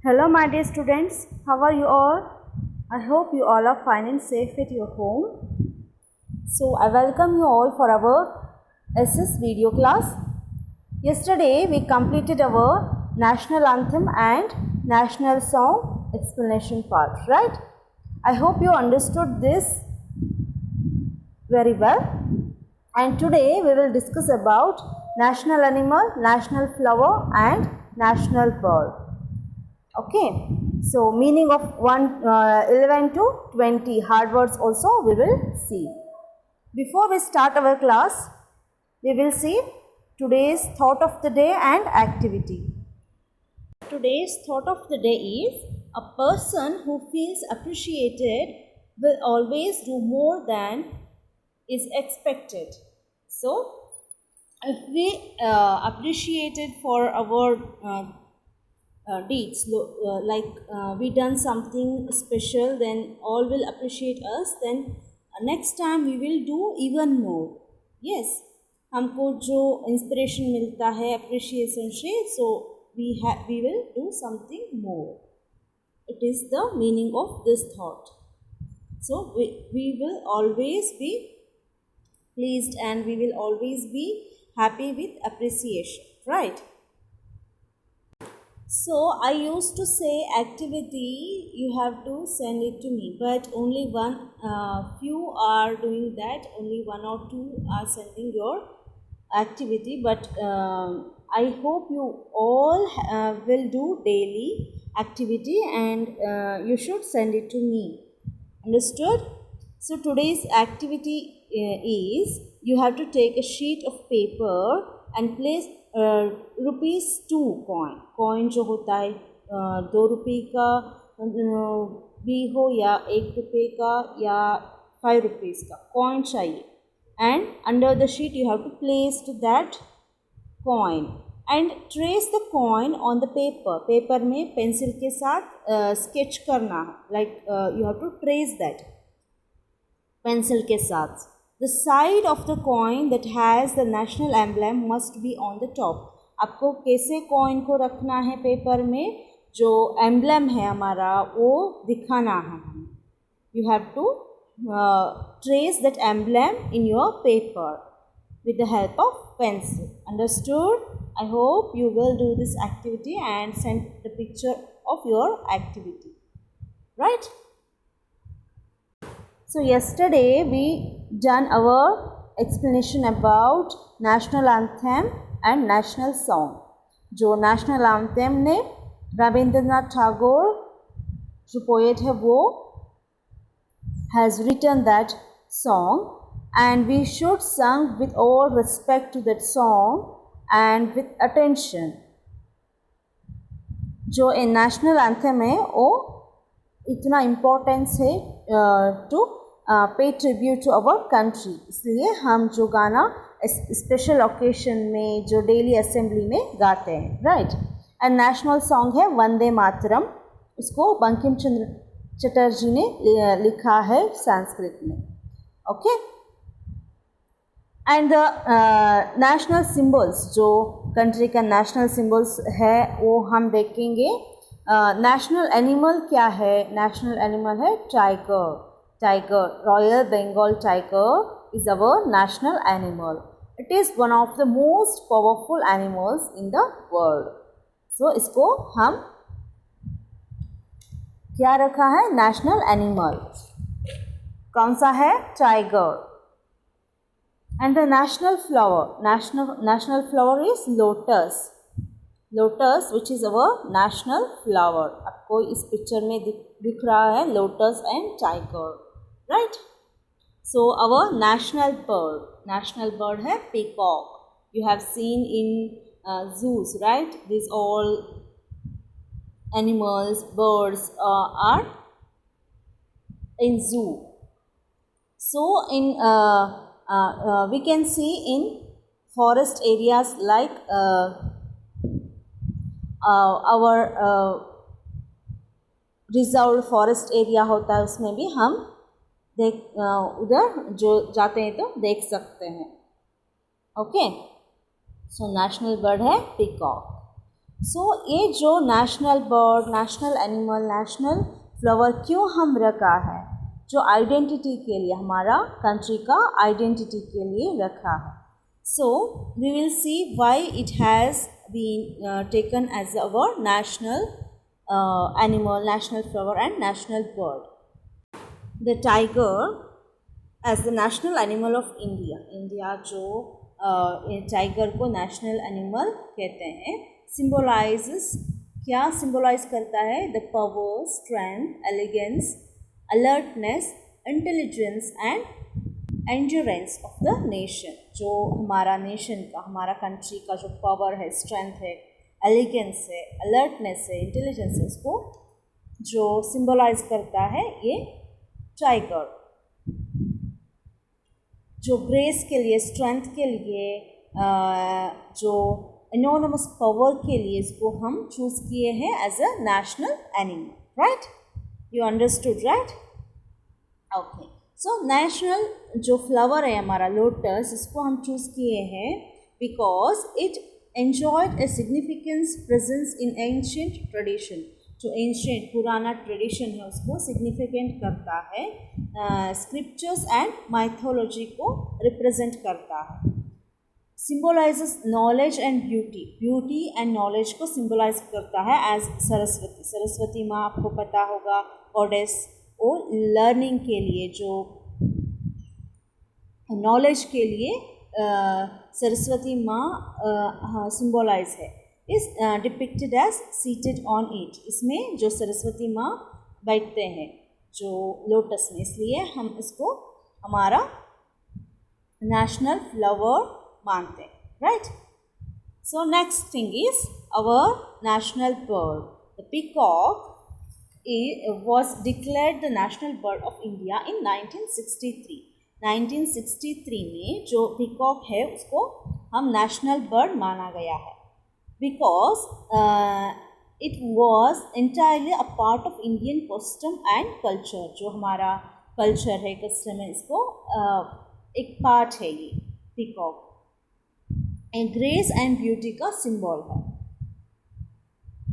Hello, my dear students. How are you all? I hope you all are fine and safe at your home. So, I welcome you all for our SS video class. Yesterday, we completed our national anthem and national song explanation part, right? I hope you understood this very well. And today, we will discuss about national animal, national flower and national bird. Okay, so meaning of 11 to 20 hard words also we will see. Before we start our class, we will see today's thought of the day and activity. Today's thought of the day is a person who feels appreciated will always do more than is expected. So, if we appreciated for our deeds, we done something special, then all will appreciate us, then next time we will do even more. Yes, हमको जो inspiration मिलता है appreciation से, so we will do something more. It is the meaning of this thought. So we will always be pleased and we will always be happy with appreciation, right? So I used to say activity, you have to send it to me, but only few are doing that, only one or two are sending your activity, but I hope you all will do daily activity and you should send it to me. Understood? So today's activity is you have to take a sheet of paper and place ₹2 coin जो होता है ₹2 का भी हो या ₹1 का या ₹5 का कॉइन चाहिए, and under the sheet you have to place that coin and trace the coin on the paper में पेंसिल के साथ स्केच करना है, like you have to trace that pencil के साथ. The side of the coin that has the national emblem must be on the top. आपको कैसे coin को रखना है पेपर में, जो एम्बलम है हमारा वो दिखाना है हमें. You have to trace that emblem in your paper with the help of pencil. Understood? I hope you will do this activity and send the picture of your activity. Right? So yesterday we done our explanation about national anthem and national song. जो national anthem ने रविंद्रनाथ टैगोर जो poet है वो has written that song, and we should sing with all respect to that song and with attention. जो a national anthem है वो इतना importance है टू पे ट्रिब्यूट टू आवर कंट्री, इसलिए हम जो गाना स्पेशल ओकेशन में जो डेली असेंबली में गाते हैं, राइट. एंड नेशनल सॉन्ग है वंदे मातरम, उसको बंकिम चंद्र चटर्जी ने लिखा है संस्कृत में. Okay. And the national symbols, जो कंट्री का नेशनल सिंबल्स है वो हम देखेंगे. नेशनल एनिमल क्या है? नेशनल एनिमल है tiger. Tiger, Royal Bengal tiger is our national animal. It is one of the most powerful animals in the world. So इसको हम क्या रखा है? National animal. कौन सा है? Tiger. And the national flower, national flower is lotus. Lotus which is our national flower. आपको इस पिक्चर में दिख रहा है lotus and tiger, right. So our national bird है peacock. You have seen in zoos, राइट. This all animals, birds are in zoo. So in we can see in forest areas like our reserve forest area होता है, उसमें भी हम उधर जो जाते हैं तो देख सकते हैं. ओके. सो नेशनल बर्ड है पीकॉक. सो ये जो national bird, national animal, national flower क्यों हम रखा है, जो आइडेंटिटी के लिए, हमारा कंट्री का आइडेंटिटी के लिए रखा है. So we will see why it has been taken as our national animal, national flower and national bird. The tiger as the national animal of India. India जो टाइगर को नेशनल एनिमल कहते हैं, symbolises, क्या symbolise करता है, the power, strength, elegance, alertness, intelligence and endurance of the nation. जो हमारा nation का, हमारा कंट्री का जो पावर है, स्ट्रेंथ है, एलिगेंस है, अलर्टनेस है, इंटेलिजेंस है, उसको जो सिम्बोलाइज करता है ये टाइगर. जो ग्रेस के लिए, स्ट्रेंथ के लिए, जो इनोनमस पावर के लिए इसको हम चूज़ किए हैं as a national animal. Right, you understood, right? Okay. So national जो फ्लावर है हमारा लोटस, इसको हम चूज़ किए हैं because it enjoyed a significance presence in ancient tradition. जो एंशिएंट पुराना ट्रेडिशन है उसको सिग्निफिकेंट करता है, स्क्रिप्चर्स एंड माइथोलॉजी को रिप्रेजेंट करता है. Symbolises knowledge and beauty, beauty and knowledge को सिम्बोलाइज करता है एज सरस्वती. सरस्वती माँ आपको पता होगा, गॉडेस, वो लर्निंग के लिए, जो नॉलेज के लिए सरस्वती माँ सिम्बोलाइज है. Is depicted as seated on it. इसमें जो सरस्वती माँ बैठते हैं जो लोटस में, इसलिए हम इसको हमारा नेशनल फ्लावर मानते हैं. Right. So next thing is our national bird. The peacock was declared the national bird of India in 1963. 1963 में जो पीकॉक है उसको हम नेशनल बर्ड माना गया है because it was entirely a part of Indian custom and culture. जो हमारा कल्चर है, कस्टम है, इसको एक पार्ट है ये peacock. And grace and beauty का सिंबल है.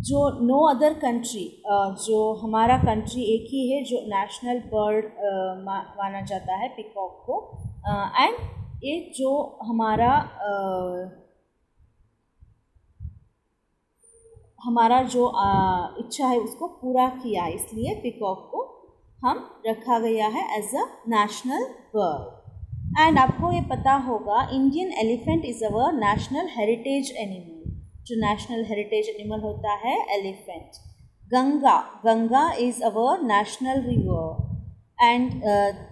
जो नो अदर कंट्री, जो हमारा कंट्री एक ही है जो नेशनल बर्ड माना जाता है पीकॉक को. एंड ये जो हमारा जो इच्छा है उसको पूरा किया, इसलिए पीकॉक को हम रखा गया है as a national bird. And आपको ये पता होगा, Indian elephant is our national heritage animal. जो नेशनल हेरिटेज एनिमल होता है elephant. Ganga is our national river. And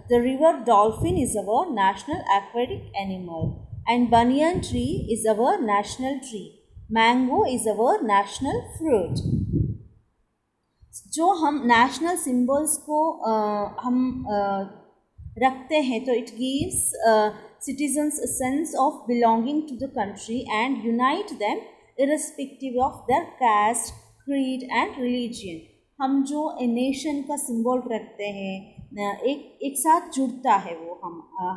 the river dolphin is our national aquatic animal. And banyan tree is our national tree. Mango is our national fruit. जो हम national symbols को हम रखते हैं तो it gives citizens a sense of belonging to the country and unite them irrespective of their caste, creed and religion. हम जो nation का सिंबल रखते हैं, एक साथ जुड़ता है वो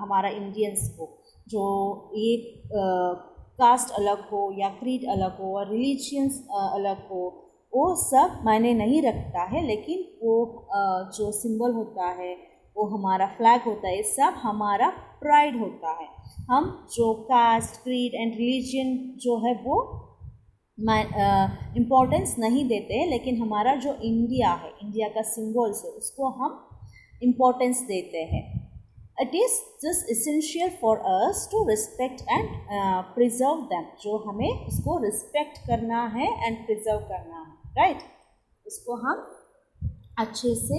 हमारा इंडियंस को. जो एक कास्ट अलग हो या क्रीड अलग हो और रिलीजियंस अलग हो, वो सब मायने नहीं रखता है, लेकिन वो जो सिंबल होता है, वो हमारा फ्लैग होता है, सब हमारा प्राइड होता है. हम जो कास्ट, क्रीड एंड रिलीजन जो है वो इम्पोर्टेंस नहीं देते, लेकिन हमारा जो इंडिया है, इंडिया का सिंबल्स है, उसको हम इम्पोर्टेंस देते हैं. It is just essential for us to respect and preserve them. जो हमें उसको रिस्पेक्ट करना है एंड प्रिजर्व करना है. राइट. उसको हम अच्छे से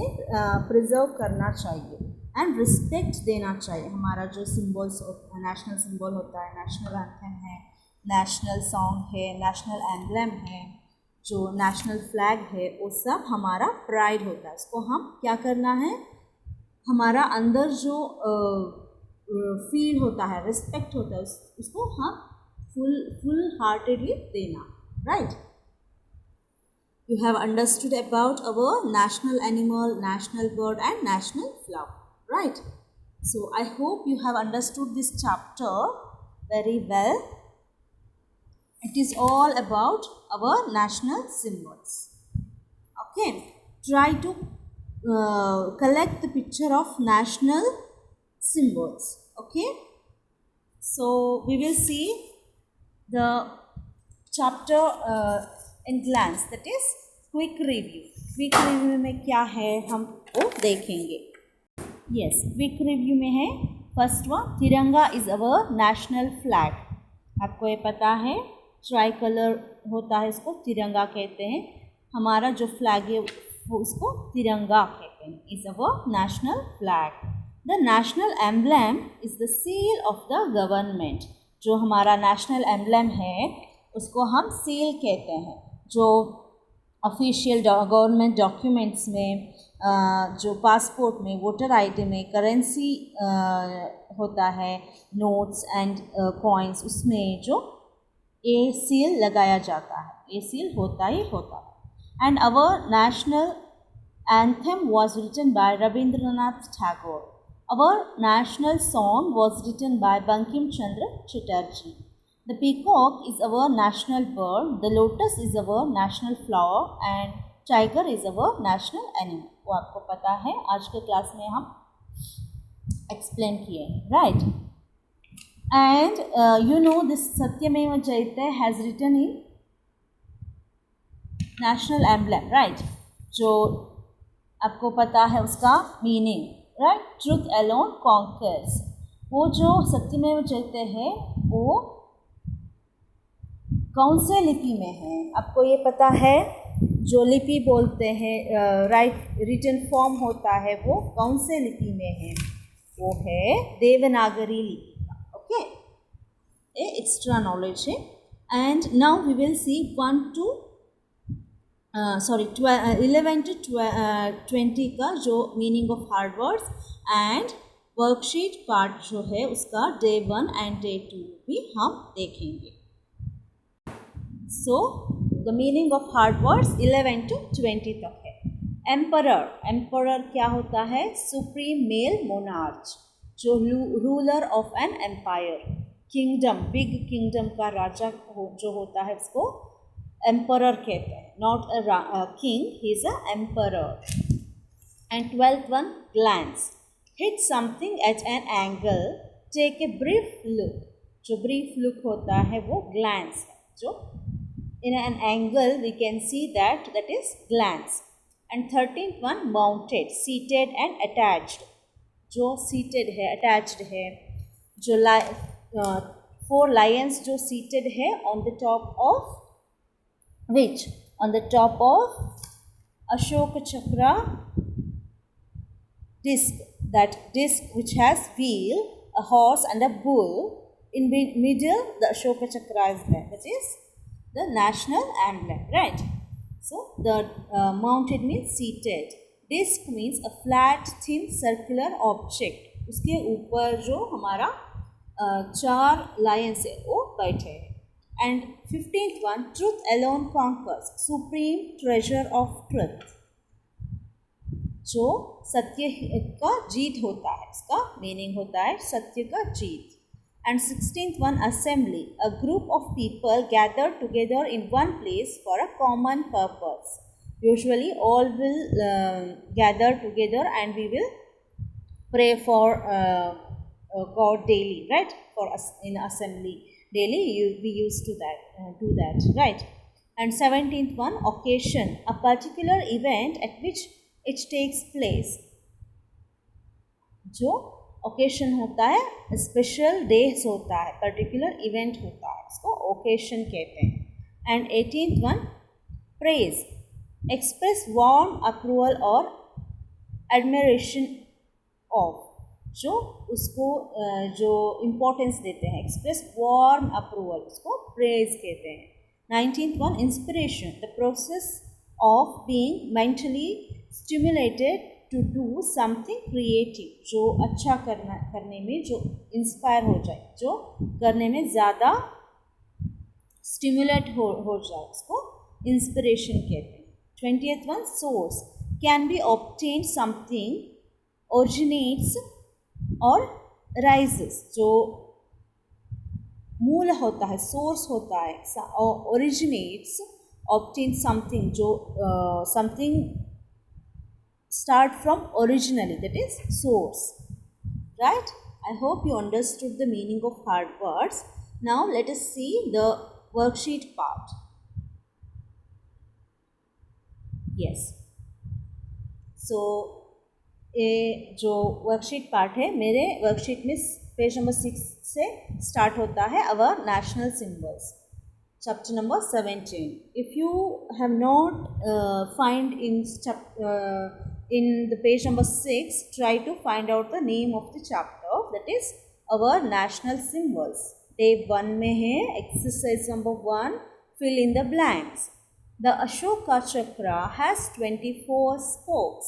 प्रिजर्व करना चाहिए एंड रिस्पेक्ट देना चाहिए. हमारा जो सिंबल्स, नेशनल सिंबल होता है, नेशनल एंथम है, नेशनल सॉन्ग है, नेशनल एम्ब्लेम है, जो नेशनल फ्लैग है, वो सब हमारा प्राइड होता है. इसको हम क्या करना है, हमारा अंदर जो फील होता है, रिस्पेक्ट होता है, उसको हम फुल हार्टेडली देना. Right. You have understood about our national animal, national bird and national flower. Right. So I hope you have understood this chapter very well. It is all about our national symbols. Okay, try to collect the picture of national symbols. Okay, so we will see the chapter in glance, that is quick review. Quick review में क्या है हम वो देखेंगे. Yes, quick review में है first one, तिरंगा is our national flag. आपको ये पता है ट्राई कलर होता है, इसको तिरंगा कहते हैं. हमारा जो फ्लैग है वो उसको तिरंगा कहते हैं. Is our national flag. The national emblem is the seal of the government. जो हमारा नेशनल एम्ब्लम है उसको हम सील कहते हैं. जो ऑफिशियल गवर्नमेंट डॉक्यूमेंट्स में, जो पासपोर्ट में, वोटर आईडी में, करेंसी होता है, नोट्स एंड कॉइन्स, उसमें जो ए सील लगाया जाता है, ए सील होता ही होता है. And our national anthem was written by Rabindranath Tagore. Our national song was written by Bankim Chandra Chatterjee. The peacock is our national bird, the lotus is our national flower and tiger is our national animal. वो आपको पता है, आज के class में हम explain किए हैं, right. And you know this Satyameva Jayate has written in national emblem, right. जो आपको पता है उसका meaning, right. Truth alone conquers. वो जो सत्यमेव जयते है वो कौन से लिपि में है आपको ये पता है. जो लिपि बोलते हैं, राइट, रिटन फॉर्म होता है, वो कौन से लिपि में है, वो है देवनागरी लिपि का. ओके, ये एक्स्ट्रा नॉलेज है. And now we will see 11 to 20 का जो meaning of hard words and worksheet part जो है उसका डे 1 एंड डे 2 भी हम देखेंगे. So, the meaning of hard words 11 to 20 तक है. Emperor. Emperor क्या होता है? Supreme male monarch, जो ruler of an empire. Kingdom, big kingdom का राजा जो होता है उसको emperor कहते हैं. Not a king, he is a emperor. And 12th one, glance. Hit something at an angle, take a brief look. जो brief look होता है वो glance है. जो in an angle we can see that is glance. And 13th one, mounted, seated and attached. जो seated है, attached है. जो 4 lions जो seated है on the top of which? On the top of Ashoka Chakra disc. That disc which has wheel, a horse and a bull. In middle the Ashoka Chakra is there. That is the national emblem, right. So the mounted means seated. Disc means a flat thin circular object. उसके ऊपर जो हमारा 4 lions है वो बैठे हैं. And 15th one, truth alone conquers, supreme treasure of truth. जो सत्य का जीत होता है, इसका मीनिंग होता है सत्य का जीत. And 16th one, assembly, a group of people gathered together in one place for a common purpose. Usually all will gather together and we will pray for God daily, right? For us in assembly daily we used to do that, right? And 17th one, occasion, a particular event at which it takes place. जो occasion होता है, special days होता है, particular event होता है, इसको occasion कहते हैं. And 18th one, praise, express warm approval और एडमिरेशन ऑफ. जो उसको जो इम्पोर्टेंस देते हैं, एक्सप्रेस वार्म अप्रूवल, उसको प्रेज कहते हैं. 19th one, inspiration, the process of being mentally stimulated to do something creative. जो अच्छा करने में जो इंस्पायर हो जाए, जो करने में ज़्यादा स्टिमुलेट हो जाए, उसको इंस्पिरेशन कहते हैं. 20th one, source, can be obtain something originates और राइजेस. जो मूल होता है, सोर्स होता है, ओरिजिनेट्स, ऑब्टेन समथिंग, जो something start from originally, that is source, right? I hope you understood the meaning of hard words. Now let us see the worksheet part. Yes, so ये जो worksheet part है, मेरे worksheet में page number 6 से start होता है our national symbols, chapter number 17. If you have not find in the page number 6, try to find out the name of the chapter, that is our national symbols. Day 1 में है exercise number 1, fill in the blanks. The Ashoka Chakra has 24 spokes.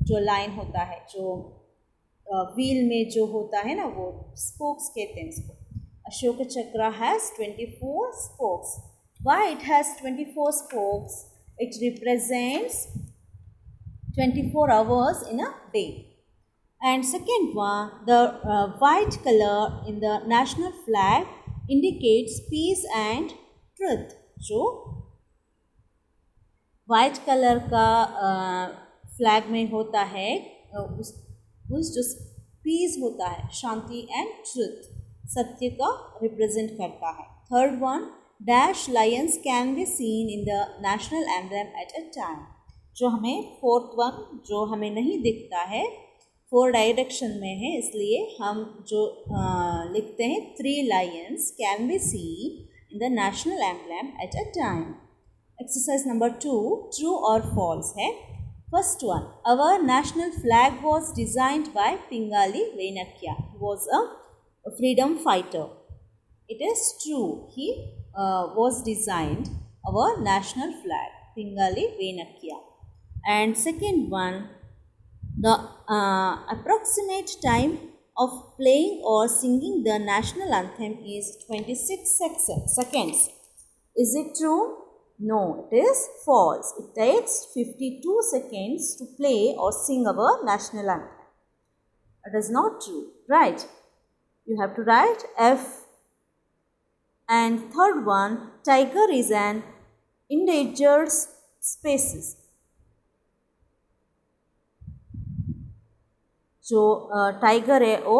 जो line होता है, जो wheel में जो होता है ना, वो स्पोक्स कहते हैं इसको. Ashoka Chakra has 24 spokes. Why it has 24 spokes? It represents 24 hours in a day. And second one, the white color in the national flag indicates peace and truth. जो white color का flag में होता है, उस जो piece होता है, शांति and truth, सत्य का रिप्रेजेंट करता है. Third one, dash Lions can be seen in the national emblem at a time. जो हमें फोर्थ वन जो हमें नहीं दिखता है, 4 डायरेक्शन में है, इसलिए हम जो लिखते हैं 3 Lions can be seen in the national emblem at a time. Exercise number 2, true और फॉल्स है. First one, our national flag was designed by Pingali Venakya. He was a freedom fighter. It is true. He was designed our national flag, Pingali Venakya. And second one, the approximate time of playing or singing the national anthem is 26 seconds. Is it true? No, it is false. It takes 52 seconds to play or sing our national anthem. It is not true, right? You have to write F. And third one, tiger is an endangered species. जो tiger है वो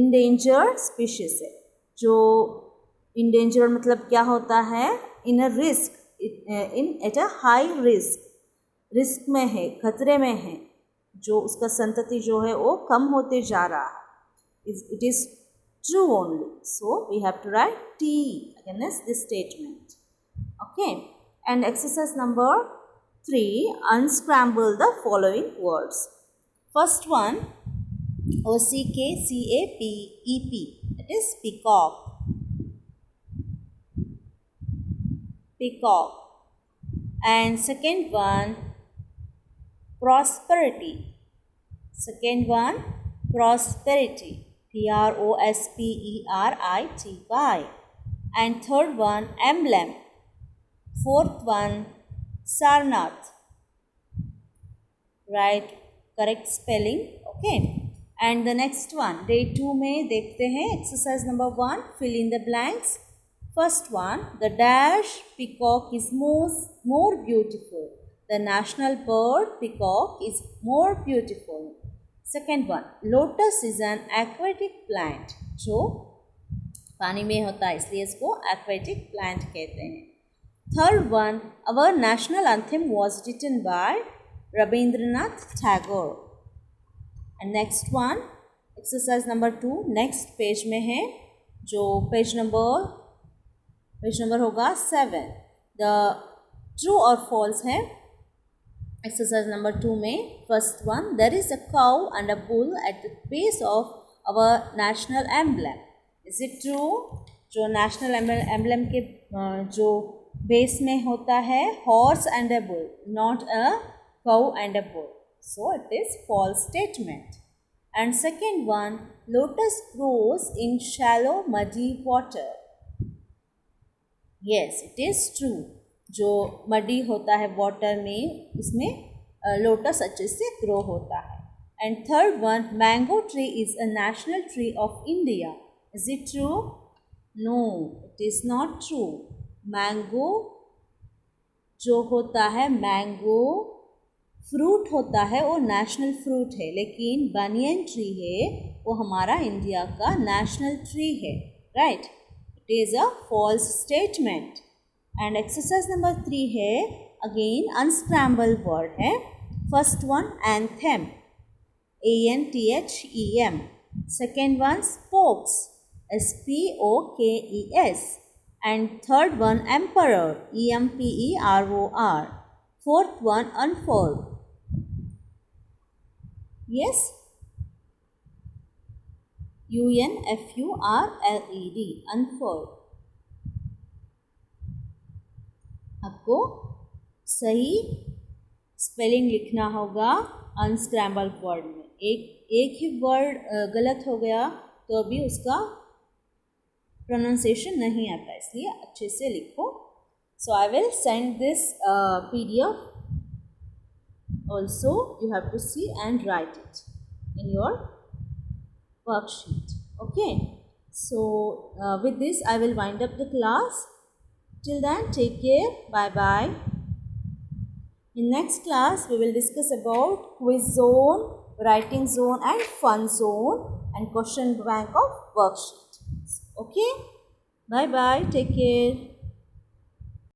endangered species है. जो endangered मतलब क्या होता है? In a risk, in at a high risk, risk में है, खतरे में है, जो उसका संतति जो है वो कम होते जा रहा है. It is true only. So we have to write T against this statement. Okay. And exercise number 3, unscramble the following words. First one, OCKCAPEP. That is peacock. Peacock. And second one, prosperity. Second one, prosperity. PROSPERITY. And third one, emblem. Fourth one, Sarnath. Right, correct spelling. Okay. And the next one, day 2 में देखते हैं exercise number 1, fill in the blanks. First one, the dash peacock is more beautiful. The national bird peacock is more beautiful. Second one, lotus is an aquatic plant. जो पानी में होता है इसलिए इसको aquatic plant कहते हैं. Third one, our national anthem was written by Rabindranath Tagore. And next one, exercise number 2, next page में है, जो पेज नंबर होगा 7. The true or false है exercise number 2 में. First one, there is a cow and a bull at the base of our national emblem. Is it true? जो national emblem के जो base में होता है, horse and a bull, not a cow and a bull. So it is false statement. And second one, lotus grows in shallow muddy water. Yes, it is true. जो muddy होता है water में, इसमें lotus अच्छे से grow होता है. And third one, mango tree is a national tree of India. Is it true? No, it is not true. Mango जो होता है, मैंगो फ्रूट होता है, वो नेशनल फ्रूट है, लेकिन बनियन ट्री है वो हमारा इंडिया का नेशनल ट्री है. Right, it is a false statement. And exercise number 3 है, अगेन अनस्क्रैम्बल वर्ड है. First one anthem, ANTHEM. Second one spokes, SPOKES. And third one emperor, EMPEROR. Fourth one unfold. Yes, UNFURLED, unfold. आपको सही spelling लिखना होगा unscramble word में. एक ही word गलत हो गया तो अभी उसका प्रोनाउंसिएशन नहीं आता, इसलिए अच्छे से लिखो. So I will send this PDF also. You have to see and write it in your worksheet. Okay, so with this I will wind up the class. Till then, take care. Bye bye. In next class we will discuss about quiz zone, writing zone and fun zone and question bank of worksheet. Okay, bye bye, take care.